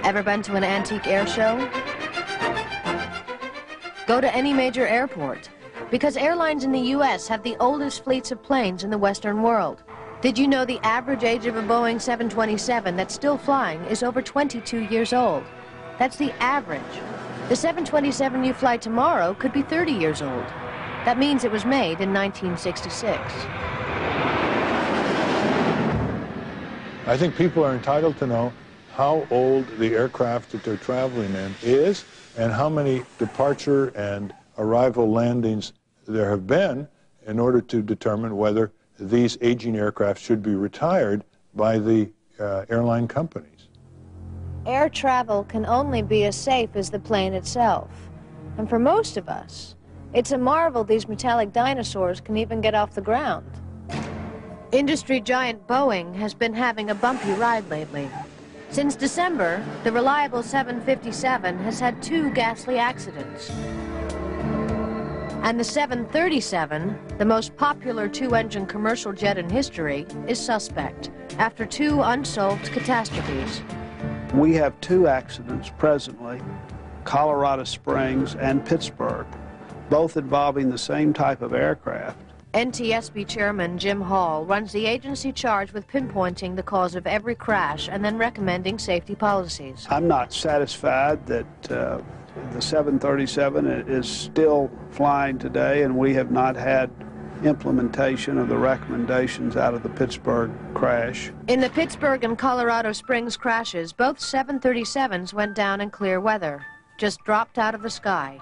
Ever been to an antique air show? Go to any major airport, because airlines in the U.S. have the oldest fleets of planes in the Western world. Did you know the average age of a Boeing 727 that's still flying is over 22 years old? That's the average. The 727 you fly tomorrow could be 30 years old. That means it was made in 1966. I think people are entitled to know how old the aircraft that they're traveling in is and how many departure and arrival landings there have been in order to determine whether these aging aircraft should be retired by the airline companies. Air travel can only be as safe as the plane itself. And for most of us, it's a marvel these metallic dinosaurs can even get off the ground. Industry giant Boeing has been having a bumpy ride lately. Since December, the reliable 757 has had 2 ghastly accidents. And the 737, the most popular 2-engine commercial jet in history, is suspect after 2 unsolved catastrophes. We have 2 accidents presently, Colorado Springs and Pittsburgh, both involving the same type of aircraft. NTSB Chairman Jim Hall runs the agency charged with pinpointing the cause of every crash and then recommending safety policies. I'm not satisfied that the 737 is still flying today, and we have not had implementation of the recommendations out of the Pittsburgh crash. In the Pittsburgh and Colorado Springs crashes, both 737s went down in clear weather, just dropped out of the sky.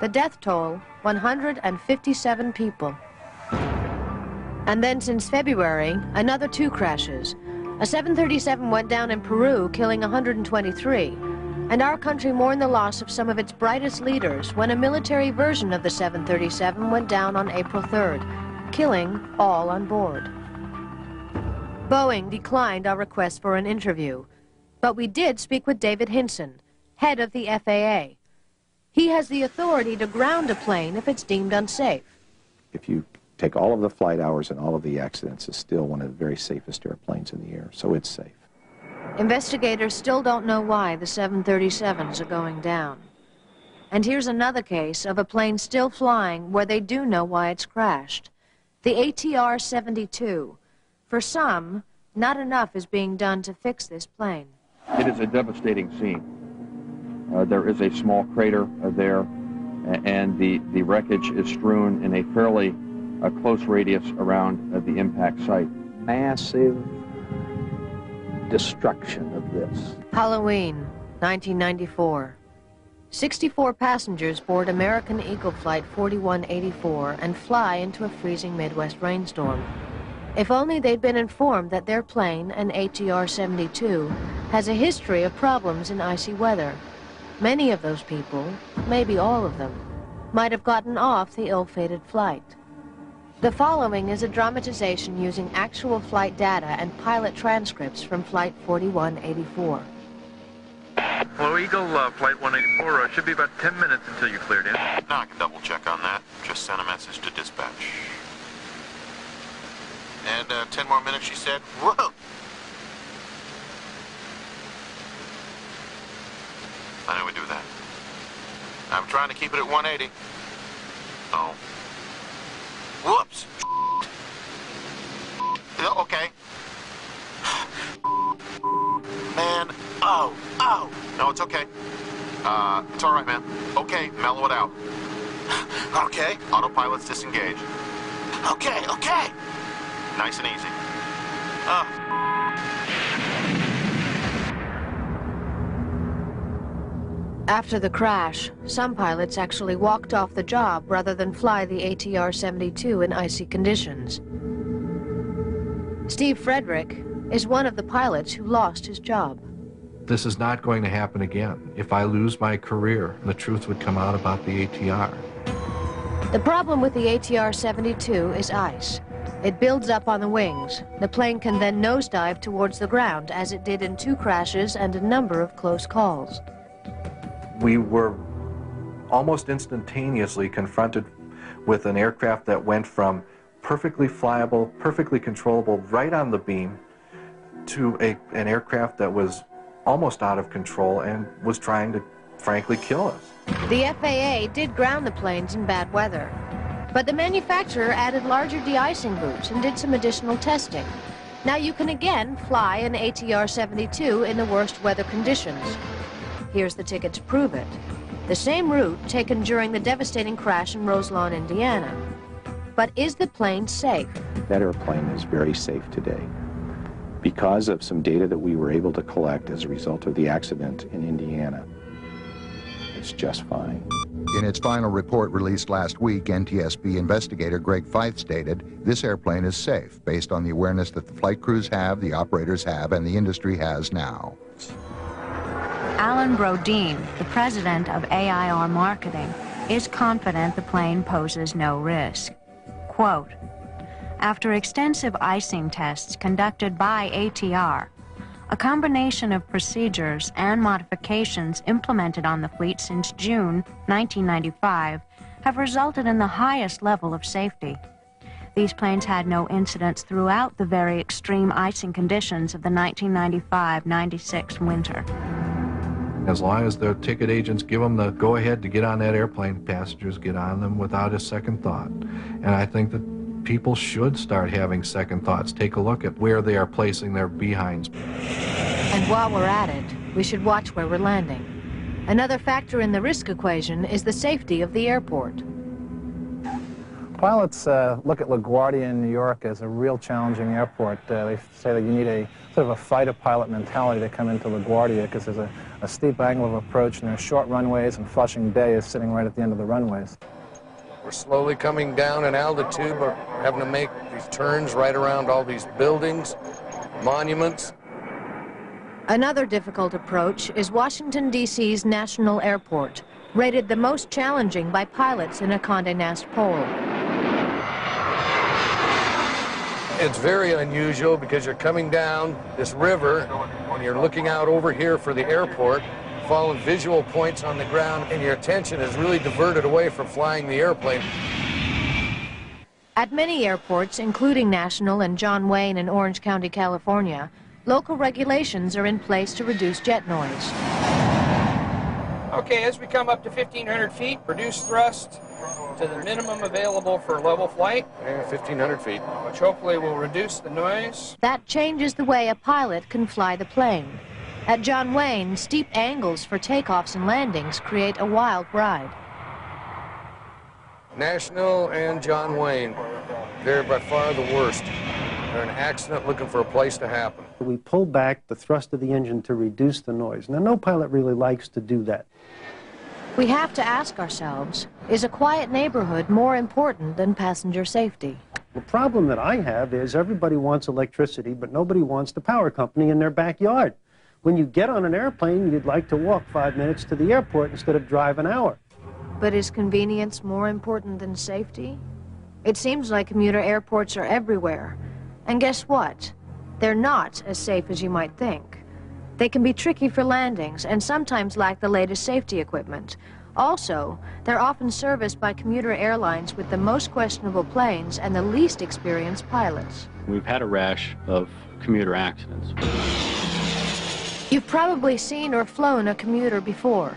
The death toll, 157 people. And then since February, another 2 crashes. A 737 went down in Peru, killing 123. And our country mourned the loss of some of its brightest leaders when a military version of the 737 went down on April 3rd, killing all on board. Boeing declined our request for an interview, but we did speak with David Hinson, head of the FAA. He has the authority to ground a plane if it's deemed unsafe. If you take all of the flight hours and all of the accidents, it's still one of the very safest airplanes in the air, so it's safe. Investigators still don't know why the 737s are going down. And here's another case of a plane still flying where they do know why it's crashed. The ATR-72. For some, not enough is being done to fix this plane. It is a devastating scene. There is a small crater there, and the wreckage is strewn in a fairly close radius around the impact site. Massive destruction of this. Halloween, 1994. 64 passengers board American Eagle Flight 4184 and fly into a freezing Midwest rainstorm. If only they'd been informed that their plane, an ATR-72, has a history of problems in icy weather. Many of those people, maybe all of them, might have gotten off the ill-fated flight. The following is a dramatization using actual flight data and pilot transcripts from Flight 4184. Hello, Eagle, Flight 184. Should be about 10 minutes until you cleared in. No, I can double check on that. Just sent a message to dispatch. And 10 more minutes, she said. Whoa! I know we do that. I'm trying to keep it at 180. Oh. Whoops! Okay. Man, oh! No, it's okay. It's all right, man. Okay, mellow it out. Okay. Autopilot's disengaged. Okay. Nice and easy. After the crash, some pilots actually walked off the job rather than fly the ATR-72 in icy conditions. Steve Frederick is one of the pilots who lost his job. This is not going to happen again. If I lose my career, the truth would come out about the ATR. The problem with the ATR-72 is ice. It builds up on the wings. The plane can then nosedive towards the ground, as it did in 2 crashes and a number of close calls. We were almost instantaneously confronted with an aircraft that went from perfectly flyable, perfectly controllable, right on the beam, to an aircraft that was almost out of control and was trying to, frankly, kill us. The FAA did ground the planes in bad weather, but the manufacturer added larger de-icing boots and did some additional testing. Now you can again fly an ATR-72 in the worst weather conditions. Here's the ticket to prove it. The same route taken during the devastating crash in Roselawn, Indiana. But is the plane safe? That airplane is very safe today. Because of some data that we were able to collect as a result of the accident in Indiana, it's just fine. In its final report released last week, NTSB investigator Greg Fife stated, this airplane is safe based on the awareness that the flight crews have, the operators have, and the industry has now. Alan Brodeen, the president of AIR Marketing, is confident the plane poses no risk. Quote, after extensive icing tests conducted by ATR, a combination of procedures and modifications implemented on the fleet since June 1995 have resulted in the highest level of safety. These planes had no incidents throughout the very extreme icing conditions of the 1995-96 winter. As long as the ticket agents give them the go-ahead to get on that airplane, passengers get on them without a second thought. And I think that people should start having second thoughts. Take a look at where they are placing their behinds. And while we're at it, we should watch where we're landing. Another factor in the risk equation is the safety of the airport. Pilots look at LaGuardia in New York as a real challenging airport. They say that you need a sort of a fighter pilot mentality to come into LaGuardia because there's a steep angle of approach and there's short runways, and Flushing Bay is sitting right at the end of the runways. We're slowly coming down in altitude. We're having to make these turns right around all these buildings, monuments. Another difficult approach is Washington, D.C.'s National Airport, rated the most challenging by pilots in a Condé Nast poll. It's very unusual because you're coming down this river and you're looking out over here for the airport, following visual points on the ground, and your attention is really diverted away from flying the airplane. At many airports, including National and John Wayne in Orange County, California, local regulations are in place to reduce jet noise. Okay, as we come up to 1,500 feet, reduce thrust to the minimum available for level flight. 1,500 feet. Which hopefully will reduce the noise. That changes the way a pilot can fly the plane. At John Wayne, steep angles for takeoffs and landings create a wild ride. National and John Wayne, they're by far the worst. They're an accident looking for a place to happen. We pull back the thrust of the engine to reduce the noise. Now, no pilot really likes to do that. We have to ask ourselves, is a quiet neighborhood more important than passenger safety? The problem that I have is everybody wants electricity, but nobody wants the power company in their backyard. When you get on an airplane, you'd like to walk 5 minutes to the airport instead of drive an hour. But is convenience more important than safety? It seems like commuter airports are everywhere. And guess what? They're not as safe as you might think. They can be tricky for landings and sometimes lack the latest safety equipment. Also, they're often serviced by commuter airlines with the most questionable planes and the least experienced pilots. We've had a rash of commuter accidents. You've probably seen or flown a commuter before.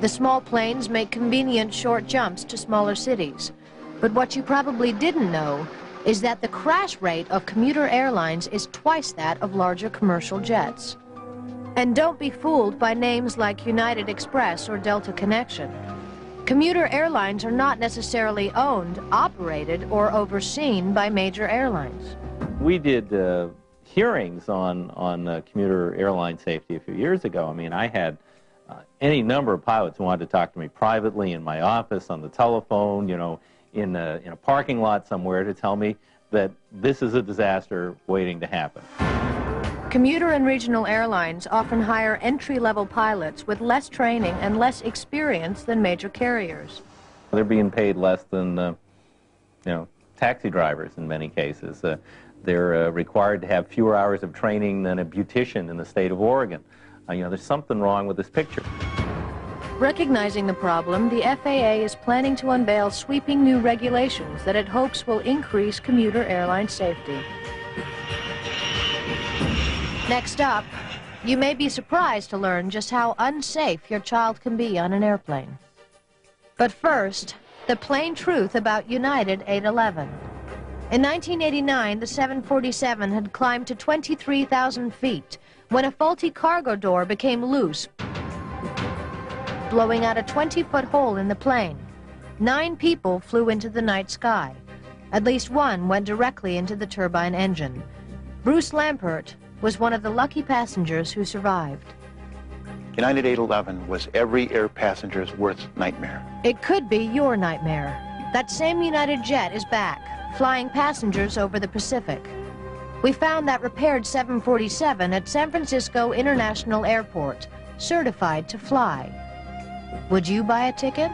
The small planes make convenient short jumps to smaller cities. But what you probably didn't know is that the crash rate of commuter airlines is twice that of larger commercial jets. And don't be fooled by names like United Express or Delta Connection. Commuter airlines are not necessarily owned, operated, or overseen by major airlines. We did hearings on commuter airline safety a few years ago. I mean, I had any number of pilots who wanted to talk to me privately in my office, on the telephone, you know, in a parking lot somewhere to tell me that this is a disaster waiting to happen. Commuter and regional airlines often hire entry-level pilots with less training and less experience than major carriers. They're being paid less than, you know, taxi drivers in many cases. They're required to have fewer hours of training than a beautician in the state of Oregon. You know, there's something wrong with this picture. Recognizing the problem, the FAA is planning to unveil sweeping new regulations that it hopes will increase commuter airline safety. Next up, You may be surprised to learn just how unsafe your child can be on an airplane. But first, the plain truth about United 811. In 1989, the 747 had climbed to 23,000 feet when a faulty cargo door became loose, blowing out a 20-foot hole in the plane. 9 people flew into the night sky. At least one went directly into the turbine engine. Bruce Lampert was one of the lucky passengers who survived. United 811 was every air passenger's worst nightmare. It could be your nightmare. That same United jet is back, flying passengers over the Pacific. We found that repaired 747 at San Francisco International Airport, certified to fly. Would you buy a ticket?